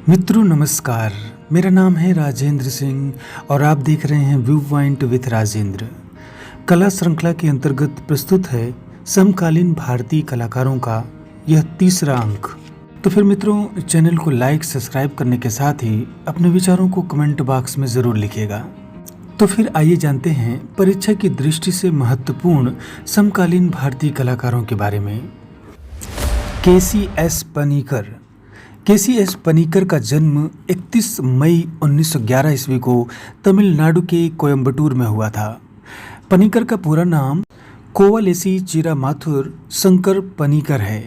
मित्रों नमस्कार। मेरा नाम है राजेंद्र सिंह और आप देख रहे हैं व्यू पॉइंट विथ राजेंद्र। कला श्रृंखला के अंतर्गत प्रस्तुत है समकालीन भारतीय कलाकारों का यह तीसरा अंक। तो फिर मित्रों, चैनल को लाइक सब्सक्राइब करने के साथ ही अपने विचारों को कमेंट बॉक्स में ज़रूर लिखिएगा। तो फिर आइए जानते हैं परीक्षा की दृष्टि से महत्वपूर्ण समकालीन भारतीय कलाकारों के बारे में। केसी.एस. पनीकर। केसी.एस. पनीकर का जन्म 31 मई 1911 ईस्वी को तमिलनाडु के कोयम्बटूर में हुआ था। पनीकर का पूरा नाम कोवलेसी चिरामाथुर शंकर पनीकर है।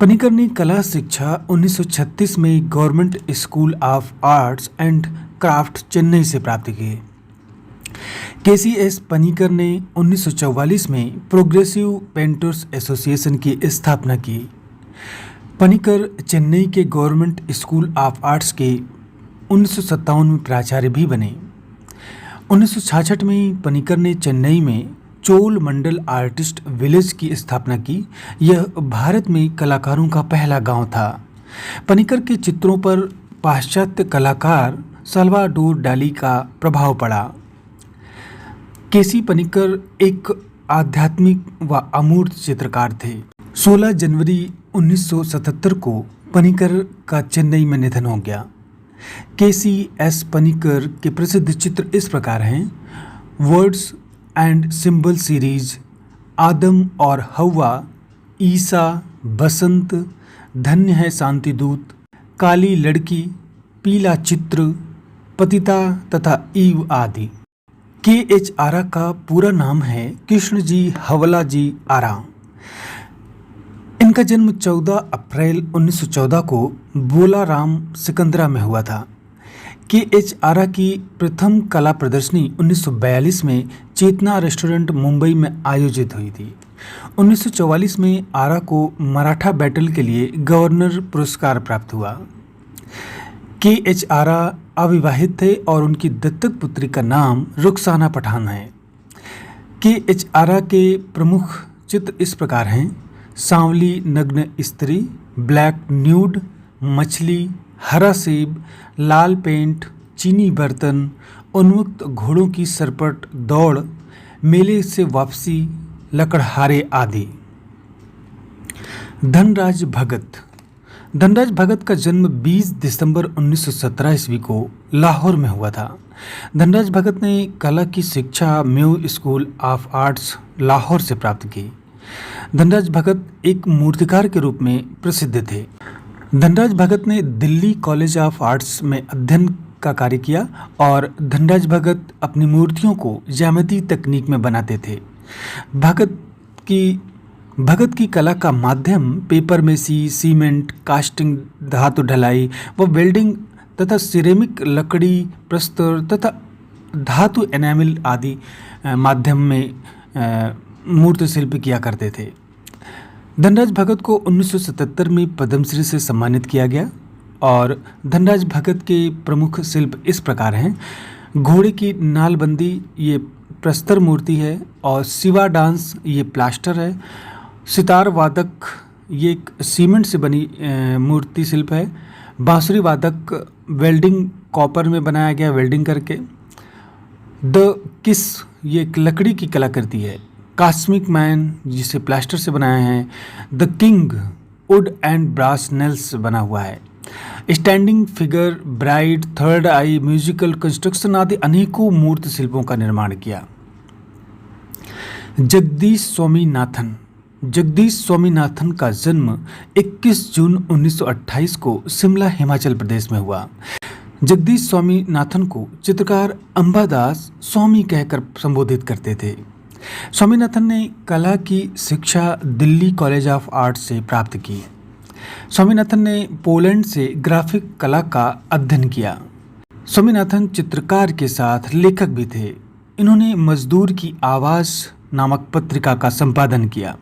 पनीकर ने कला शिक्षा 1936 में government school of arts and craft Chennai से प्राप्त की। केसी.एस. पनीकर ने 1944 में प्रोग्रेसिव पेंटर्स एसोसिएशन की स्थापना की। पनीकर चेन्नई के गवर्नमेंट स्कूल ऑफ आर्ट्स के 1957 में प्राचार्य भी बने। 1966 में पनीकर ने चेन्नई में चोल मंडल आर्टिस्ट विलेज की स्थापना की। यह भारत में कलाकारों का पहला गांव था। पनीकर के चित्रों पर पाश्चात्य कलाकार साल्वाडोर डाली का प्रभाव पड़ा। केसी पनीकर एक आध्यात्मिक व अमूर्त चित्रकार थे। 16 जनवरी 1977 को पनीकर का चेन्नई में निधन हो गया। केसी.एस. पनीकर के प्रसिद्ध चित्र इस प्रकार हैं: वर्ड्स एंड सिंबल सीरीज, आदम और हव्वा, ईसा, बसंत, धन्य है शांतिदूत, काली लड़की, पीला चित्र, पतिता तथा ईव आदि। के.एच. आरा का पूरा नाम है कृष्णजी हवलाजी आरा। इनका जन्म 14 अप्रैल 1914 को बोलाराम सिकंदरा में हुआ था। के.एच. आरा की प्रथम कला प्रदर्शनी 1942 में चेतना रेस्टोरेंट मुंबई में आयोजित हुई थी। 1944 में आरा को मराठा बैटल के लिए गवर्नर पुरस्कार प्राप्त हुआ। के.एच. आरा अविवाहित थे और उनकी दत्तक पुत्री का नाम रुखसाना पठान है। के.एच. आरा के प्रमुख चित्र इस प्रकार हैं: सांवली नग्न स्त्री, ब्लैक न्यूड, मछली, हरा सेब, लाल पेंट, चीनी बर्तन, उन्मुक्त घोड़ों की सरपट दौड़, मेले से वापसी, लकड़हारे आदि। धनराज भगत। धनराज भगत का जन्म 20 दिसंबर 1917 ईस्वी को लाहौर में हुआ था। धनराज भगत ने कला की शिक्षा mu school of arts Lahore से प्राप्त की। धनराज भगत एक मूर्तिकार के रूप में प्रसिद्ध थे। धनराज भगत ने दिल्ली कॉलेज ऑफ आर्ट्स में अध्ययन का कार्य किया और धनराज भगत अपनी मूर्तियों को ज्यामिति तकनीक में बनाते थे। भगत की कला का माध्यम पेपर मेसी, सीमेंट, कास्टिंग, धातु ढलाई व वेल्डिंग तथा सिरेमिक, लकड़ी, प्रस्तर तथा धातु एनामिल आदि माध्यम में मूर्ति शिल्प किया करते थे। धनराज भगत को 1977 में पद्मश्री से सम्मानित किया गया और धनराज भगत के प्रमुख शिल्प इस प्रकार हैं: घोड़े की नालबंदी, ये प्रस्तर मूर्ति है, और शिवा डांस, ये प्लास्टर है। सितार वादक, ये एक सीमेंट से बनी मूर्ति शिल्प है। बांसुरी वादक, वेल्डिंग, कॉपर में बनाया गया वेल्डिंग करके। द किस, ये एक लकड़ी की कलाकृति है। कॉस्मिक मैन, जिसे प्लास्टर से बनाया है। The king, wood and brass nails बना हुआ है। Standing figure, bride, third eye, musical construction आदि अनेकों मूर्ति शिल्पों का निर्माण किया। जगदीश स्वामीनाथन। जगदीश स्वामीनाथन का जन्म 21 जून 1928 को शिमला, हिमाचल प्रदेश में हुआ। जगदीश स्वामीनाथन को चित्रकार अंबादास स्वामी कहकर संबोधित करते थे। स्वामीनाथन ने कला की शिक्षा दिल्ली कॉलेज ऑफ आर्ट्स से प्राप्त की। स्वामीनाथन ने पोलैंड से ग्राफिक कला का अध्ययन किया। स्वामीनाथन चित्रकार के साथ लेखक भी थे। इन्होंने मजदूर की आवाज़ नामक पत्रिका का संपादन किया।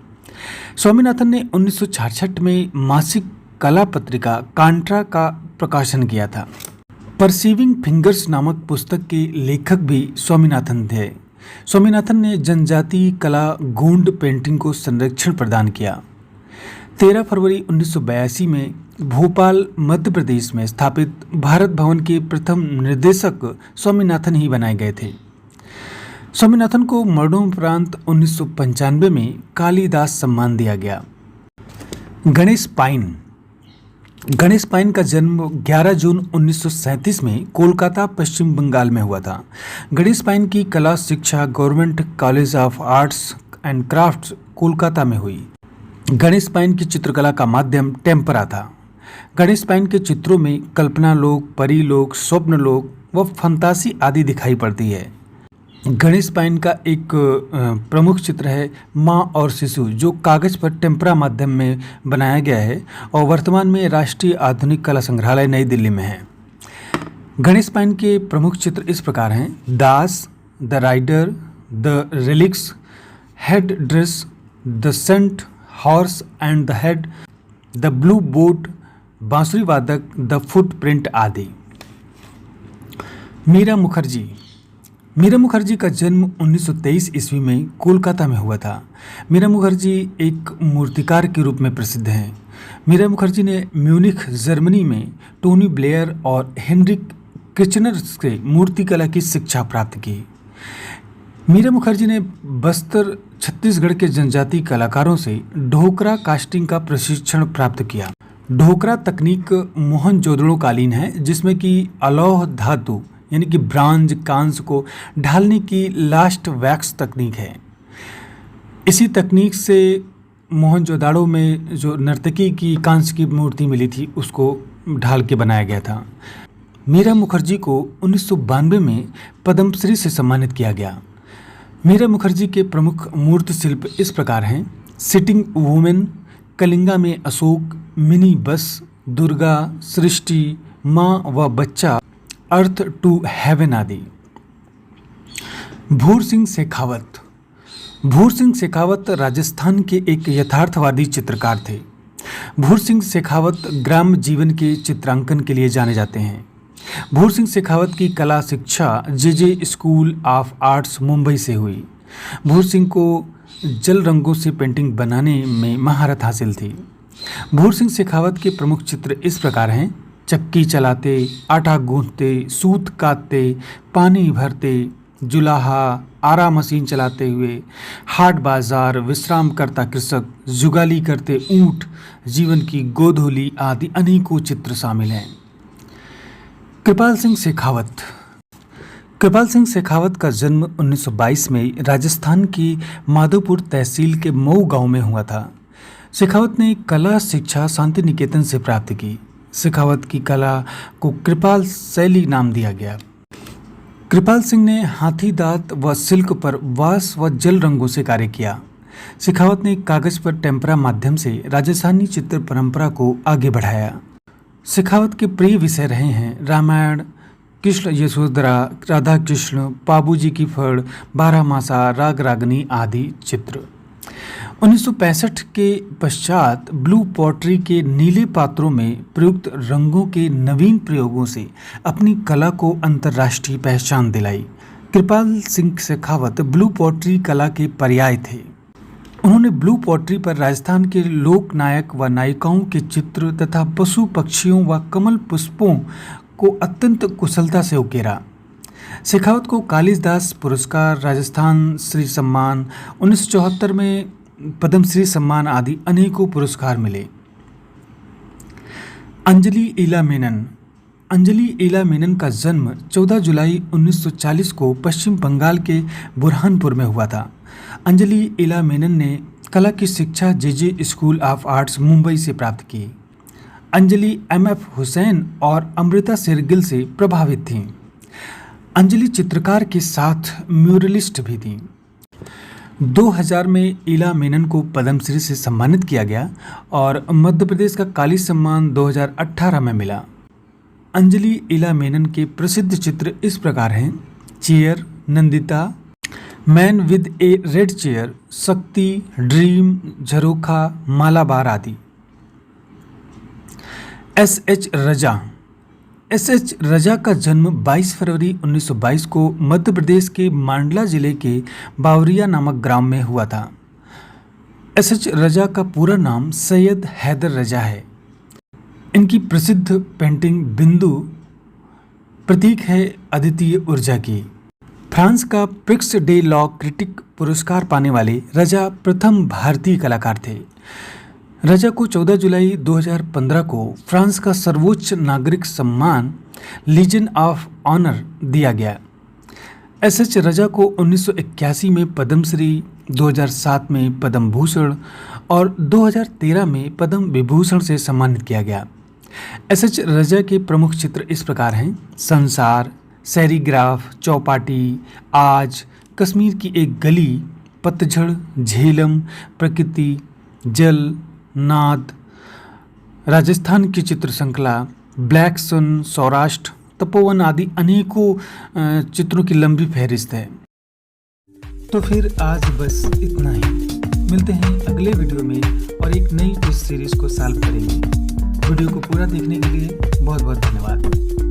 स्वामीनाथन ने 1966 में मासिक कला पत्रिका कांट्रा का प्रकाशन किया था। परसीविंग फिंगर्स नामक पुस्तक के लेखक भी स्वामीनाथन थे। स्वामीनाथन ने जनजातीय कला गूंड पेंटिंग को संरक्षण प्रदान किया। 13 फरवरी 1982 में भोपाल मध्य प्रदेश में स्थापित भारत भवन के प्रथम निर्देशक स्वामीनाथन ही बनाए गए थे। स्वामीनाथन को मरणोपरांत 1995 में कालिदास सम्मान दिया गया। गणेश पाइन का जन्म 11 जून 1937 में कोलकाता, पश्चिम बंगाल में हुआ था। गणेश पाइन की कला शिक्षा government college of arts and crafts Kolkata में हुई। गणेश पाइन की चित्रकला का माध्यम टेम्परा था। गणेश पाइन के चित्रों में कल्पना लोक, परी लोक, स्वप्न लोक व फंतासी आदि दिखाई पड़ती है। गणेश पाइन का एक प्रमुख चित्र है माँ और शिशु, जो कागज पर टेम्परा माध्यम में बनाया गया है और वर्तमान में राष्ट्रीय आधुनिक कला संग्रहालय नई दिल्ली में है। गणेश पाइन के प्रमुख चित्र इस प्रकार हैं: Das, the rider, the relics, head dress, the saint horse and the head, the blue boat, बांसुरी वादक, द फुटप्रिंट आदि। मीरा मुखर्जी का जन्म 1923 ईस्वी में कोलकाता में हुआ था। मीरा मुखर्जी एक मूर्तिकार के रूप में प्रसिद्ध हैं। मीरा मुखर्जी ने म्यूनिख, जर्मनी में टोनी ब्लेयर और हेनरिक किचनर से मूर्तिकला की शिक्षा प्राप्त की। मीरा मुखर्जी ने बस्तर, छत्तीसगढ़ के जनजातीय कलाकारों से ढोकरा कास्टिंग का प्रशिक्षण प्राप्त किया। ढोकरा तकनीक मोहनजोदड़ो कालीन है, जिसमें कि अलौह धातु यानी कि ब्रांज कांस को ढालने की लास्ट वैक्स तकनीक है। इसी तकनीक से मोहनजोदाड़ो में जो नर्तकी की कांस की मूर्ति मिली थी, उसको ढाल के बनाया गया था। मीरा मुखर्जी को 1992 में पद्मश्री से सम्मानित किया गया। मीरा मुखर्जी के प्रमुख मूर्ति शिल्प इस प्रकार हैं: सिटिंग वुमेन, कलिंगा में अशोक, मिनी बस, दुर्गा, सृष्टि, माँ व बच्चा, अर्थ टू हेवन आदि। भूर सिंह शेखावत राजस्थान के एक यथार्थवादी चित्रकार थे। भूर सिंह शेखावत ग्राम जीवन के चित्रांकन के लिए जाने जाते हैं। भूर सिंह शेखावत की कला शिक्षा जे स्कूल ऑफ आर्ट्स मुंबई से हुई। भूर सिंह को जल रंगों से पेंटिंग बनाने में महारत हासिल थी। भूर सिंह शेखावत के प्रमुख चित्र इस प्रकार हैं: चक्की चलाते, आटा गूंथते, सूत काटते, पानी भरते, जुलाहा, आरा मशीन चलाते हुए, हाट बाजार, विश्राम करता कृषक, जुगाली करते ऊंट, जीवन की गोधूली आदि अनेकों चित्र शामिल हैं। कृपाल सिंह शेखावत का जन्म 1922 में राजस्थान की माधोपुर तहसील के मऊ गांव में हुआ था। शेखावत ने कला शिक्षा शांति निकेतन से प्राप्त की। शेखावत की कला को कृपाल शैली नाम दिया गया। कृपाल सिंह ने हाथी दांत व सिल्क पर वास व जल रंगों से कार्य किया। शेखावत ने कागज पर टेम्परा माध्यम से राजस्थानी चित्र परंपरा को आगे बढ़ाया। शेखावत के प्रिय विषय रहे हैं रामायण, कृष्ण यशोधरा, राधा कृष्ण, बाबूजी की फड़, बारहमासा, राग रागनी आदि चित्र। 1965 के पश्चात ब्लू पॉटरी के नीले पात्रों में प्रयुक्त रंगों के नवीन प्रयोगों से अपनी कला को अंतर्राष्ट्रीय पहचान दिलाई। कृपाल सिंह शेखावत ब्लू पॉटरी कला के पर्याय थे। उन्होंने ब्लू पॉटरी पर राजस्थान के लोक नायक व नायिकाओं के चित्र तथा पशु पक्षियों व कमल पुष्पों को अत्यंत कुशलता से उकेरा। शेखावत को कालिदास पुरस्कार, राजस्थान श्री सम्मान, 1974 में पद्मश्री सम्मान आदि अनेकों पुरस्कार मिले। अंजलि ईला मेनन का जन्म 14 जुलाई 1940 को पश्चिम बंगाल के बुरहानपुर में हुआ था। अंजलि ईला मेनन ने कला की शिक्षा जे स्कूल ऑफ आर्ट्स मुंबई से प्राप्त की। अंजलि MF हुसैन और अमृता शेरगिल से प्रभावित थीं। अंजलि चित्रकार के साथ म्यूरलिस्ट भी थीं। 2000 में ईला मेनन को पद्मश्री से सम्मानित किया गया और मध्य प्रदेश का काली सम्मान 2018 में मिला। अंजलि ईला मेनन के प्रसिद्ध चित्र इस प्रकार हैं: chair, Nandita, man with A red chair, शक्ति, ड्रीम, झरोखा, मालाबार आदि। एस.एच. रजा का जन्म 22 फरवरी 1922 को मध्य प्रदेश के मांडला जिले के बावरिया नामक ग्राम में हुआ था। एस.एच. रजा का पूरा नाम सैयद हैदर रजा है। इनकी प्रसिद्ध पेंटिंग बिंदु प्रतीक है अद्वितीय ऊर्जा की। फ्रांस का प्रिक्स डे लॉ क्रिटिक पुरस्कार पाने वाले रजा प्रथम भारतीय कलाकार थे। रजा को 14 जुलाई 2015 को फ्रांस का सर्वोच्च नागरिक सम्मान लीजन ऑफ ऑनर दिया गया। एस.एच. रजा को 1981 में पद्मश्री, 2007 में पद्म भूषण और 2013 में पद्म विभूषण से सम्मानित किया गया। एस.एच. रजा के प्रमुख चित्र इस प्रकार हैं: संसार, सेरीग्राफ, चौपाटी, आज, कश्मीर की एक गली, पतझड़, झेलम, प्रकृति, जल, नाद, राजस्थान की चित्र श्रृंखला, ब्लैक सन, सौराष्ट्र, तपोवन आदि अनेकों चित्रों की लंबी फहरिस्त है। तो फिर आज बस इतना ही। मिलते हैं अगले वीडियो में और एक नई टेस्ट सीरीज को सॉल्व करेंगे। वीडियो को पूरा देखने के लिए बहुत बहुत धन्यवाद।